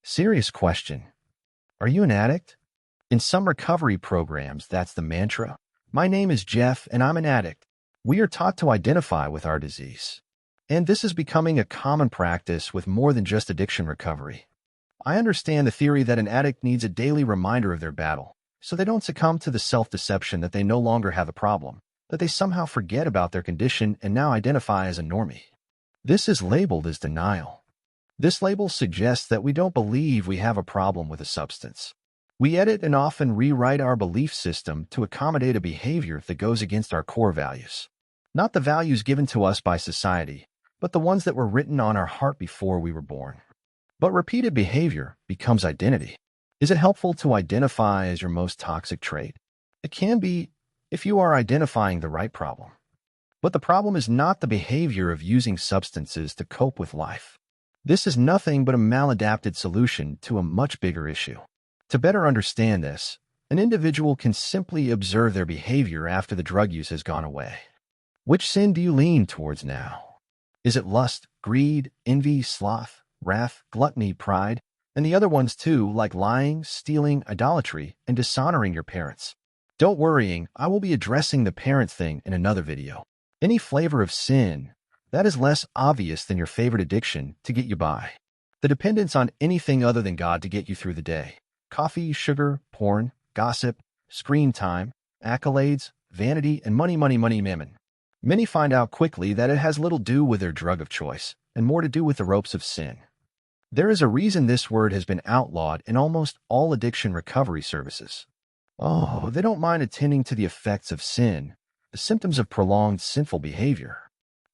Serious question. Are you an addict? In some recovery programs, that's the mantra. My name is Jeff, and I'm an addict. We are taught to identify with our disease. And this is becoming a common practice with more than just addiction recovery. I understand the theory that an addict needs a daily reminder of their battle, so they don't succumb to the self-deception that they no longer have a problem, that they somehow forget about their condition and now identify as a normie. This is labeled as denial. This label suggests that we don't believe we have a problem with a substance. We edit and often rewrite our belief system to accommodate a behavior that goes against our core values. Not the values given to us by society, but the ones that were written on our heart before we were born. But repeated behavior becomes identity. Is it helpful to identify as your most toxic trait? It can be if you are identifying the right problem. But the problem is not the behavior of using substances to cope with life. This is nothing but a maladapted solution to a much bigger issue. To better understand this, an individual can simply observe their behavior after the drug use has gone away. Which sin do you lean towards now? Is it lust, greed, envy, sloth, wrath, gluttony, pride, and the other ones too, like lying, stealing, idolatry, and dishonoring your parents? Don't worry, I will be addressing the parent thing in another video. Any flavor of sin that is less obvious than your favorite addiction to get you by. The dependence on anything other than God to get you through the day. Coffee, sugar, porn, gossip, screen time, accolades, vanity, and money, mammon. Many find out quickly that it has little to do with their drug of choice and more to do with the ropes of sin. There is a reason this word has been outlawed in almost all addiction recovery services. Oh, they don't mind attending to the effects of sin, the symptoms of prolonged sinful behavior.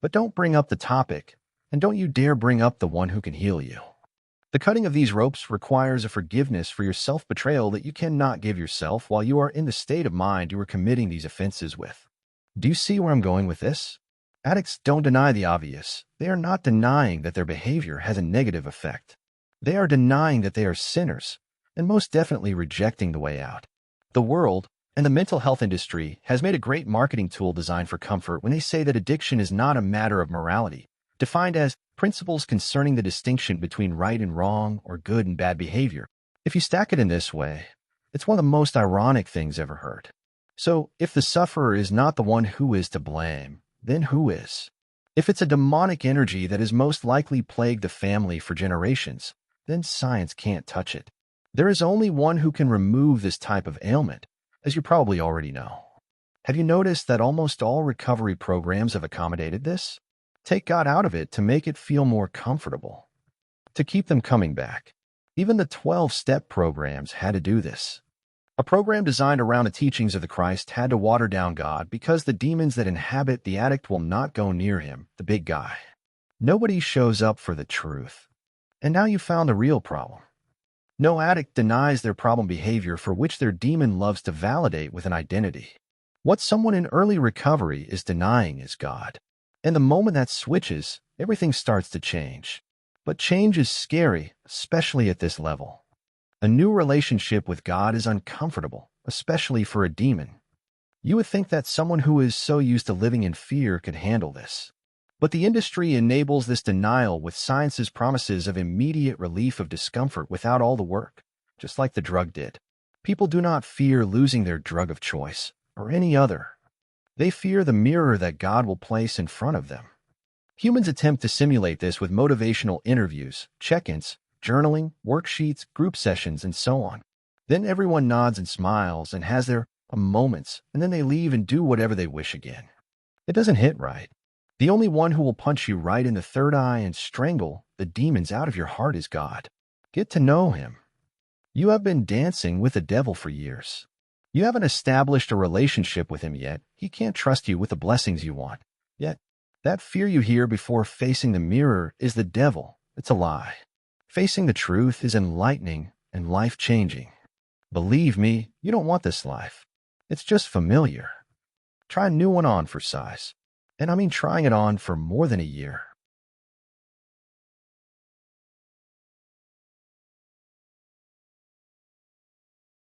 But don't bring up the topic, and don't you dare bring up the one who can heal you. The cutting of these ropes requires a forgiveness for your self-betrayal that you cannot give yourself while you are in the state of mind you are committing these offenses with. Do you see where I'm going with this? Addicts don't deny the obvious. They are not denying that their behavior has a negative effect. They are denying that they are sinners, and most definitely rejecting the way out. The world and the mental health industry has made a great marketing tool designed for comfort when they say that addiction is not a matter of morality, defined as principles concerning the distinction between right and wrong or good and bad behavior. If you stack it in this way, it's one of the most ironic things ever heard. So, if the sufferer is not the one who is to blame, then who is? If it's a demonic energy that has most likely plagued the family for generations, then science can't touch it. There is only one who can remove this type of ailment, as you probably already know. Have you noticed that almost all recovery programs have accommodated this? Take God out of it to make it feel more comfortable, to keep them coming back. Even the 12-step programs had to do this. A program designed around the teachings of the Christ had to water down God because the demons that inhabit the addict will not go near him, the big guy. Nobody shows up for the truth. And now you found the real problem. No addict denies their problem behavior for which their demon loves to validate with an identity. What someone in early recovery is denying is God. And the moment that switches, everything starts to change. But change is scary, especially at this level. A new relationship with God is uncomfortable, especially for a demon. You would think that someone who is so used to living in fear could handle this. But the industry enables this denial with science's promises of immediate relief of discomfort without all the work, just like the drug did. People do not fear losing their drug of choice, or any other. They fear the mirror that God will place in front of them. Humans attempt to simulate this with motivational interviews, check-ins, journaling, worksheets, group sessions, and so on. Then everyone nods and smiles and has their moments, and then they leave and do whatever they wish again. It doesn't hit right. The only one who will punch you right in the third eye and strangle the demons out of your heart is God. Get to know him. You have been dancing with the devil for years. You haven't established a relationship with him yet. He can't trust you with the blessings you want. Yet, that fear you hear before facing the mirror is the devil. It's a lie. Facing the truth is enlightening and life-changing. Believe me, you don't want this life. It's just familiar. Try a new one on for size. And I mean trying it on for more than a year.